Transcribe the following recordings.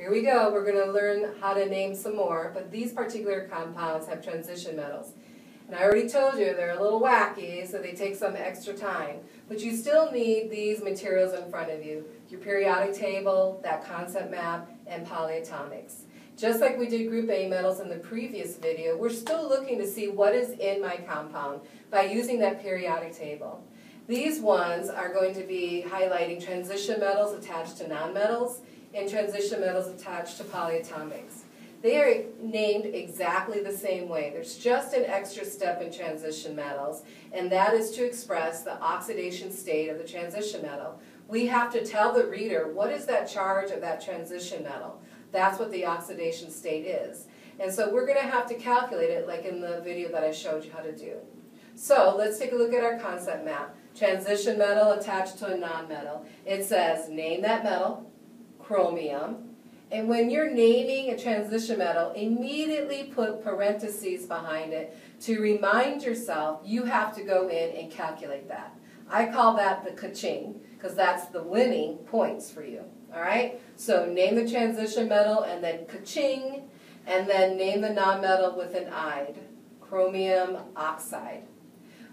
Here we go. We're going to learn how to name some more, but these particular compounds have transition metals. And I already told you they're a little wacky, so they take some extra time. But you still need these materials in front of you. Your periodic table, that concept map, and polyatomics. Just like we did group A metals in the previous video, we're still looking to see what is in my compound by using that periodic table. These ones are going to be highlighting transition metals attached to nonmetals and transition metals attached to polyatomics. They are named exactly the same way. There's just an extra step in transition metals, and that is to express the oxidation state of the transition metal. We have to tell the reader what is that charge of that transition metal. That's what the oxidation state is. And so we're going to have to calculate it like in the video that I showed you how to do. So let's take a look at our concept map. Transition metal attached to a nonmetal. It says name that metal, chromium. And when you're naming a transition metal, immediately put parentheses behind it to remind yourself you have to go in and calculate that. I call that the ka-ching because that's the winning points for you. All right? So name the transition metal and then ka-ching, and then name the nonmetal with an "ide," chromium oxide.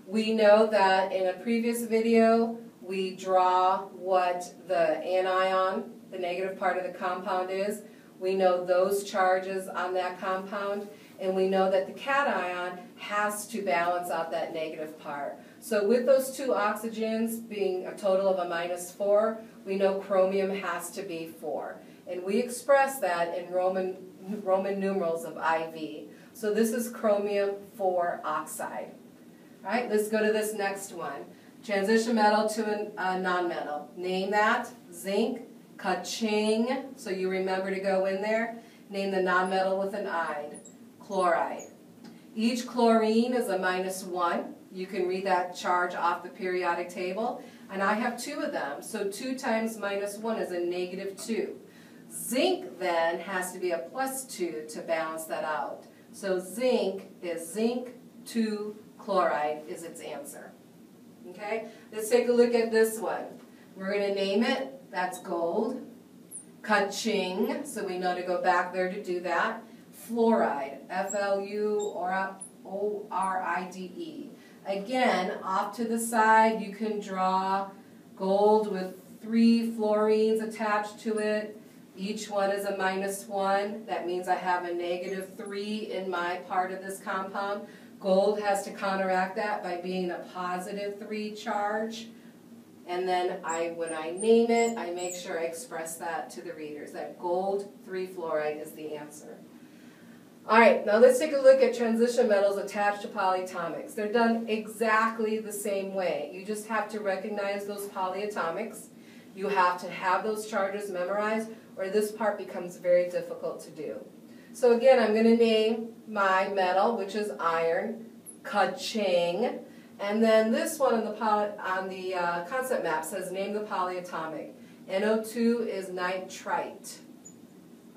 We know that in a previous video we draw what the anion, the negative part of the compound, is. We know those charges on that compound, and we know that the cation has to balance out that negative part. So with those two oxygens being a total of a -4, we know chromium has to be 4. And we express that in Roman numerals of IV. So this is chromium 4 oxide. All right, let's go to this next one. Transition metal to a nonmetal. Name that, zinc, ka-ching, so you remember to go in there. Name the nonmetal with an "ide," chloride. Each chlorine is a -1. You can read that charge off the periodic table. And I have 2 of them, so 2 times -1 is a -2. Zinc then has to be a +2 to balance that out. So zinc is zinc 2 chloride is its answer. Okay, let's take a look at this one. We're going to name it. That's gold. Ka-ching, so we know to go back there to do that. Fluoride, F-L-U-O-R-I-D-E. Again, off to the side, you can draw gold with 3 fluorines attached to it. Each one is a -1. That means I have a -3 in my part of this compound. Gold has to counteract that by being a +3 charge. And then when I name it, I make sure I express that to the readers, that gold 3-fluoride is the answer. All right, now let's take a look at transition metals attached to polyatomics. They're done exactly the same way. You just have to recognize those polyatomics. You have to have those charges memorized, or this part becomes very difficult to do. So again, I'm going to name my metal, which is iron, ka-ching. And then this one on the concept map says name the polyatomic. NO2 is nitrite.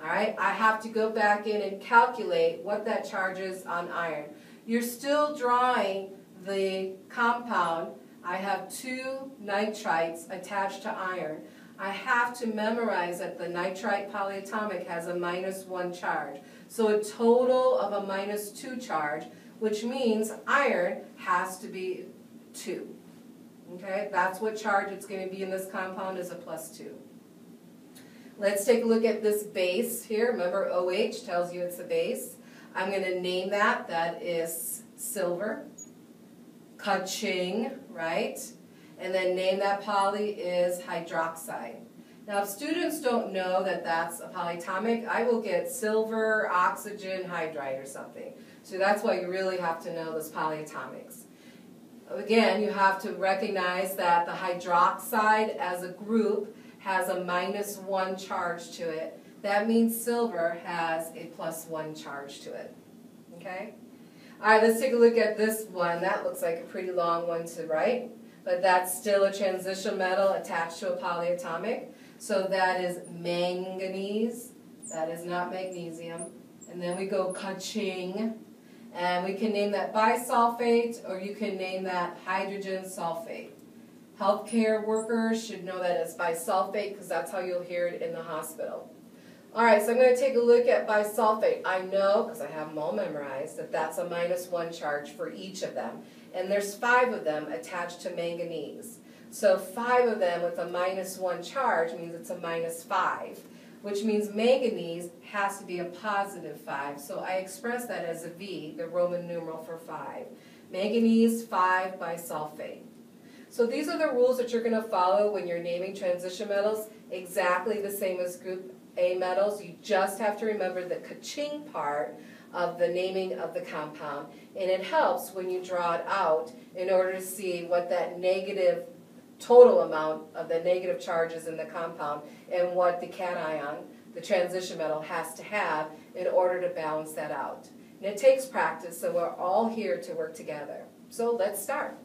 All right, I have to go back in and calculate what that charge is on iron. You're still drawing the compound. I have 2 nitrites attached to iron. I have to memorize that the nitrite polyatomic has a -1 charge. So a total of a -2 charge, which means iron has to be 2. Okay, that's what charge it's going to be in this compound, is a +2. Let's take a look at this base here. Remember, OH tells you it's a base. I'm going to name that. That is silver. Ka-ching, right? And then name that poly is hydroxide. Now, if students don't know that that's a polyatomic, I will get silver, oxygen, hydride, or something. So that's why you really have to know those polyatomics. Again, you have to recognize that the hydroxide as a group has a -1 charge to it. That means silver has a +1 charge to it. Okay? All right, let's take a look at this one. That looks like a pretty long one to write, but that's still a transition metal attached to a polyatomic. So that is manganese. That is not magnesium. And then we go ka-ching. And we can name that bisulfate, or you can name that hydrogen sulfate. Healthcare workers should know that as bisulfate because that's how you'll hear it in the hospital. All right, so I'm going to take a look at bisulfate. I know, because I have them all memorized, that that's a -1 charge for each of them. And there's 5 of them attached to manganese. So 5 of them with a -1 charge means it's a -5, which means manganese has to be a +5. So I express that as a V, the Roman numeral for 5. Manganese 5 bisulfate. So these are the rules that you're going to follow when you're naming transition metals, exactly the same as group A metals. You just have to remember the ka-ching part of the naming of the compound, and it helps when you draw it out in order to see what that negative total amount of the negative charges in the compound and what the cation, the transition metal, has to have in order to balance that out. And it takes practice, so we're all here to work together. So let's start.